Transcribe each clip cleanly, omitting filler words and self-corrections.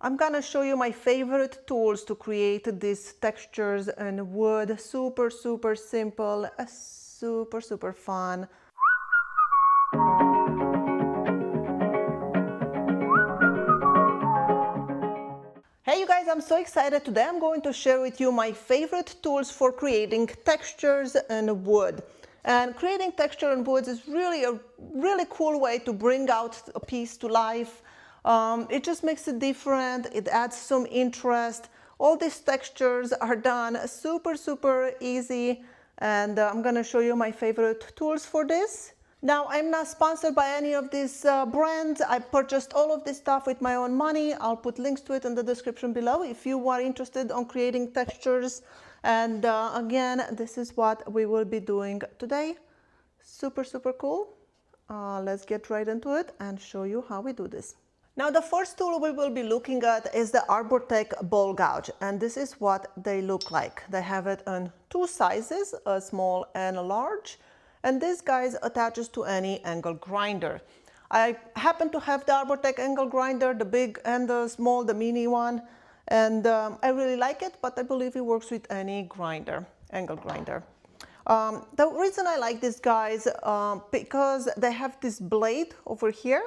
I'm gonna show you my favorite tools to create these textures in wood. Super simple, super fun. Hey you guys, I'm so excited. Today I'm going to share with you my favorite tools for creating textures in wood. And creating texture in wood is really a really cool way to bring out a piece to life. It just makes it different, it adds some interest. All these textures are done super easy, and I'm gonna show you my favorite tools for this. Now, I'm not sponsored by any of these brands. I purchased all of this stuff with my own money. I'll put links to it in the description below if you are interested on creating textures. And again, this is what we will be doing today. Super cool. Let's get right into it and show you how we do this. Now, the first tool we will be looking at is the Arbort ball gouge, and this is what they look like. They have it in two sizes, a small and a large, and this guy attaches to any angle grinder. I happen to have the Arbort angle grinder, the big and the small, the mini one, and I really like it, but I believe it works with any grinder, angle grinder. The reason I like these guys, because they have this blade over here.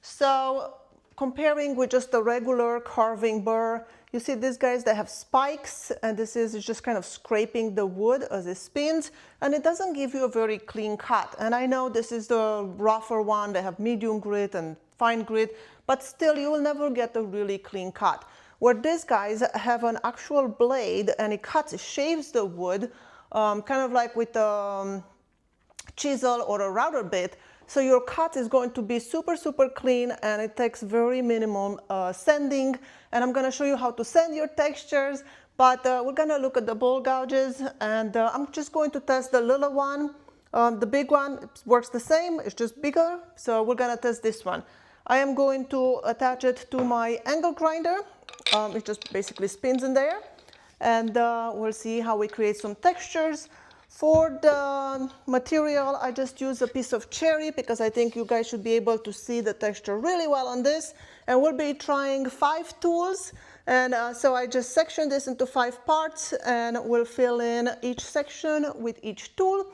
So comparing with just a regular carving burr, you see these guys, they have spikes, and this is just kind of scraping the wood as it spins, and it doesn't give you a very clean cut. And I know this is the rougher one, they have medium grit and fine grit, but still you will never get a really clean cut. Where these guys have an actual blade, and it cuts, it shaves the wood, kind of like with a chisel or a router bit. So your cut is going to be super clean, and it takes very minimum sanding. And I'm going to show you how to sand your textures, but we're going to look at the ball gouges, and I'm just going to test the little one. The big one works the same, it's just bigger, so we're going to test this one. I am going to attach it to my angle grinder. It just basically spins in there, and we'll see how we create some textures. For the material, I just use a piece of cherry because I think you guys should be able to see the texture really well on this. And we'll be trying 5 tools. And so I just sectioned this into 5 parts, and we'll fill in each section with each tool.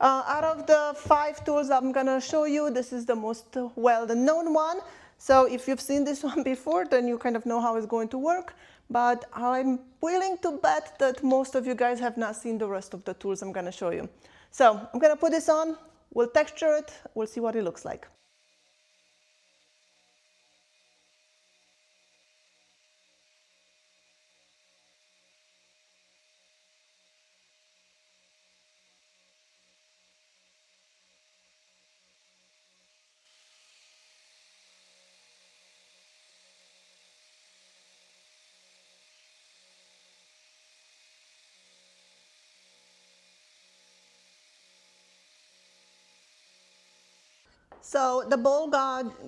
Out of the 5 tools I'm gonna show you, this is the most well-known one. So if you've seen this one before, then you kind of know how it's going to work. But I'm willing to bet that most of you guys have not seen the rest of the tools I'm going to show you. So I'm going to put this on, we'll texture it, we'll see what it looks like. So the ball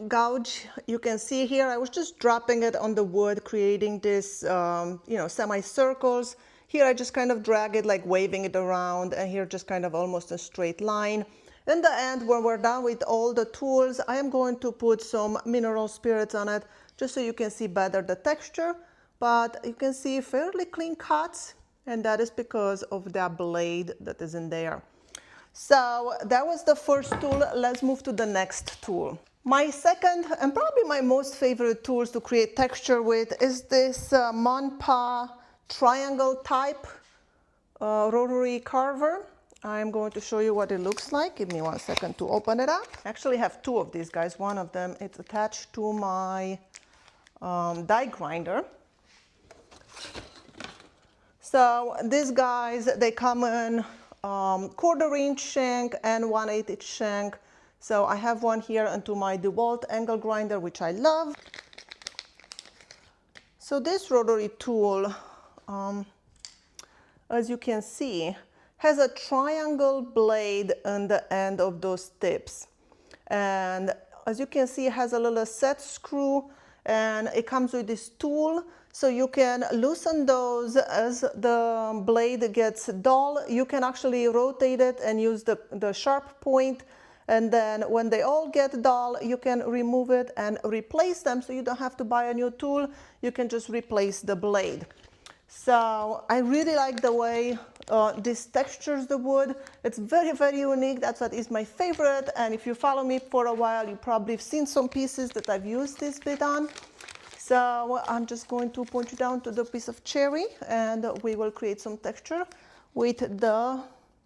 gouge, you can see here, I was just dropping it on the wood, creating this, semicircles. Here I just kind of drag it, like waving it around, and here just kind of almost a straight line. In the end, when we're done with all the tools, I am going to put some mineral spirits on it, just so you can see better the texture. But you can see fairly clean cuts, and that is because of that blade that is in there. So that was the first tool. Let's move to the next tool. My second and probably my most favorite tools to create texture with is this Monpa triangle type Rotary Carver. I'm going to show you what it looks like. Give me 1 second to open it up. I actually have 2 of these guys. One of them is attached to my die grinder. So these guys, they come in 1/4 inch shank and 1/8 inch shank. So I have one here into my DeWalt angle grinder, which I love. So this rotary tool, as you can see, has a triangle blade on the end of those tips. And as you can see, it has a little set screw, and it comes with this tool. So you can loosen those as the blade gets dull. You can actually rotate it and use the sharp point And then when they all get dull, you can remove it and replace them, so you don't have to buy a new tool. You can just replace the blade. So I really like the way this textures the wood. It's very, very unique. That's what is my favorite. And if you follow me for a while, you probably have seen some pieces that I've used this bit on. So I'm just going to point you down to the piece of cherry, and we will create some texture with the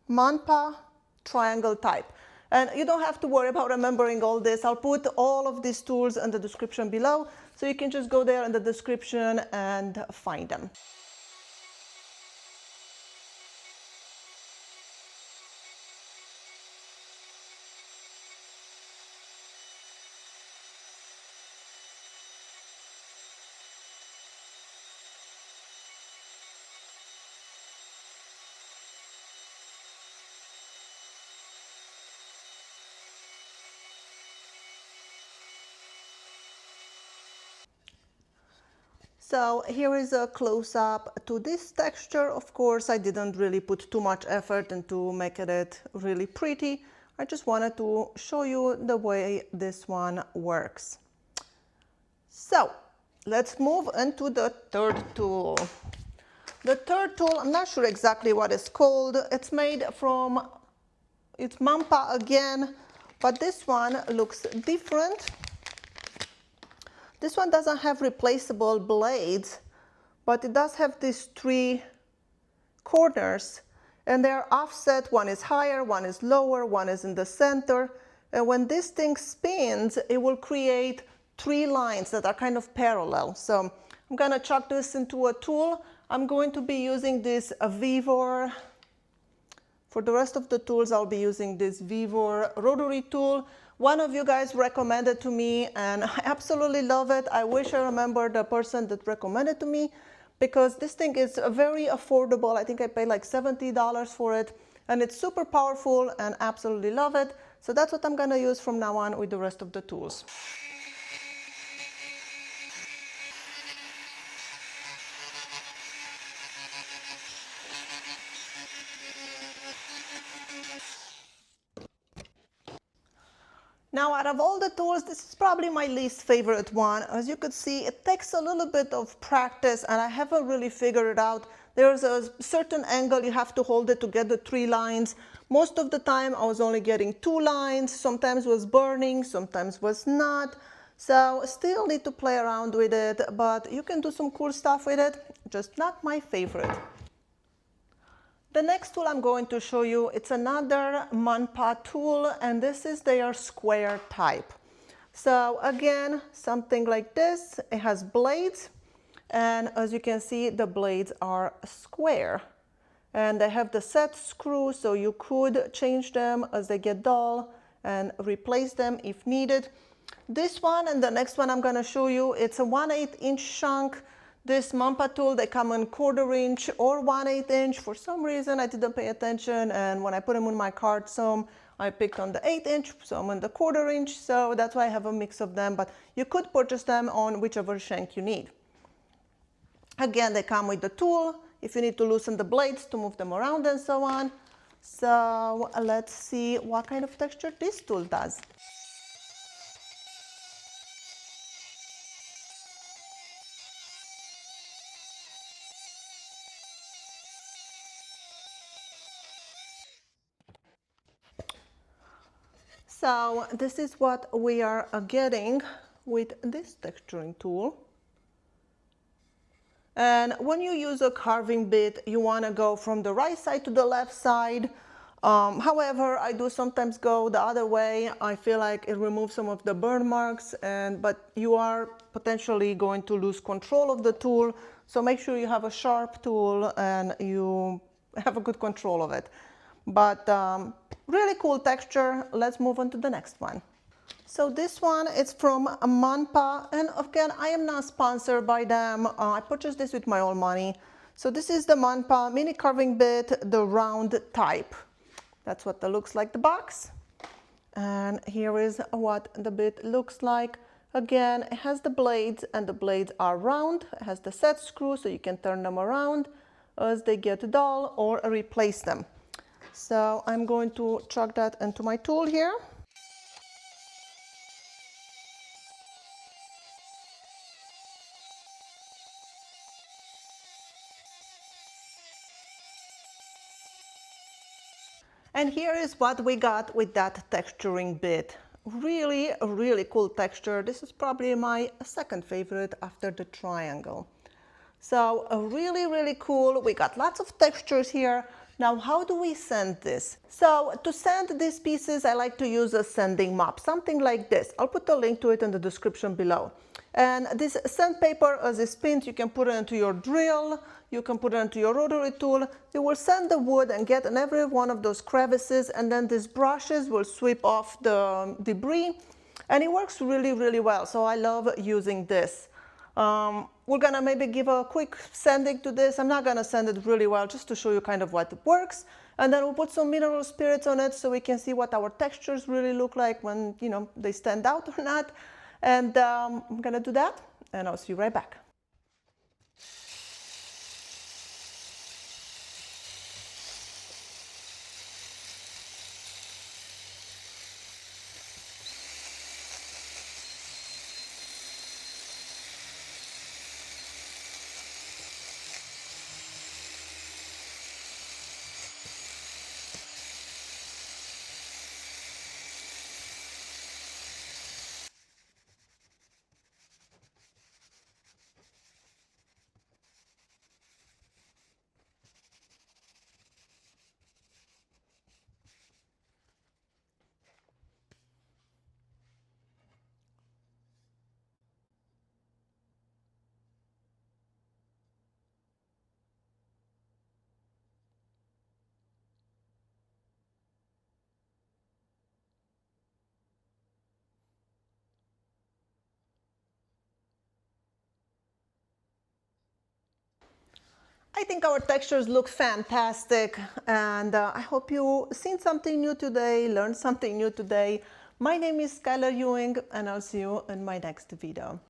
Manpa triangle type. And you don't have to worry about remembering all this. I'll put all of these tools in the description below, so you can just go there in the description and find them. So here is a close-up to this texture. Of course, I didn't really put too much effort into making it really pretty. I just wanted to show you the way this one works. So let's move into the third tool. The third tool, I'm not sure exactly what it's called. It's made from, it's Manpa again, but this one looks different. This one doesn't have replaceable blades, but it does have these three corners, and they're offset. One is higher, one is lower, one is in the center. And when this thing spins, it will create three lines that are kind of parallel. So I'm going to chuck this into a tool. I'm going to be using this Vivor. For the rest of the tools, I'll be using this Vivor rotary tool. One of you guys recommended to me, and I absolutely love it. I wish I remember the person that recommended to me, because this thing is very affordable. I think I paid like $70 for it, and it's super powerful, and absolutely love it. So that's what I'm gonna use from now on with the rest of the tools. Now, out of all the tools, this is probably my least favorite one. As you could see, it takes a little bit of practice, and I haven't really figured it out. There's a certain angle you have to hold it to get the three lines. Most of the time, I was only getting two lines. Sometimes was burning, sometimes was not. So still need to play around with it, but you can do some cool stuff with it, just not my favorite. The next tool I'm going to show you, it's another Manpa tool, and this is their square type. So again, something like this. It has blades, and as you can see, the blades are square. And they have the set screw, so you could change them as they get dull and replace them if needed. This one and the next one I'm going to show you, it's a 1/8 inch shank. This Manpa tool, they come in 1/4 inch or 1/8 inch. For some reason, I didn't pay attention, and when I put them in my cart, some I picked on the 1/8 inch, some on the 1/4 inch, so that's why I have a mix of them, but you could purchase them on whichever shank you need. Again, they come with the tool, if you need to loosen the blades to move them around and so on. So let's see what kind of texture this tool does. So this is what we are getting with this texturing tool. And when you use a carving bit, you want to go from the right side to the left side. However, I do sometimes go the other way. I feel like it removes some of the burn marks, but you are potentially going to lose control of the tool. So make sure you have a sharp tool and you have a good control of it. But really cool texture. Let's move on to the next one. So this one is from Manpa, and again, I am not sponsored by them. I purchased this with my own money. So this is the Manpa mini carving bit, the round type. That's what it looks like, the box. And here is what the bit looks like. Again, it has the blades, and the blades are round. It has the set screw, so you can turn them around as they get dull or replace them. So I'm going to chuck that into my tool here. And here is what we got with that texturing bit. Really, really cool texture. This is probably my second favorite after the triangle. So really, really cool. We got lots of textures here. Now, how do we sand this? So to sand these pieces, I like to use a sanding mop, something like this. I'll put a link to it in the description below. And this sandpaper, as is pinned, you can put it into your drill, you can put it into your rotary tool. You will sand the wood and get in every one of those crevices, and then these brushes will sweep off the debris. And it works really, really well. So I love using this. We're gonna maybe give a quick sanding to this. I'm not gonna sand it really well, just to show you kind of what works. And then we'll put some mineral spirits on it so we can see what our textures really look like when, you know, they stand out or not. And I'm gonna do that, and I'll see you right back. I think our textures look fantastic, and I hope you seen something new today, learned something new today. My name is Skylar Ewing, and I'll see you in my next video.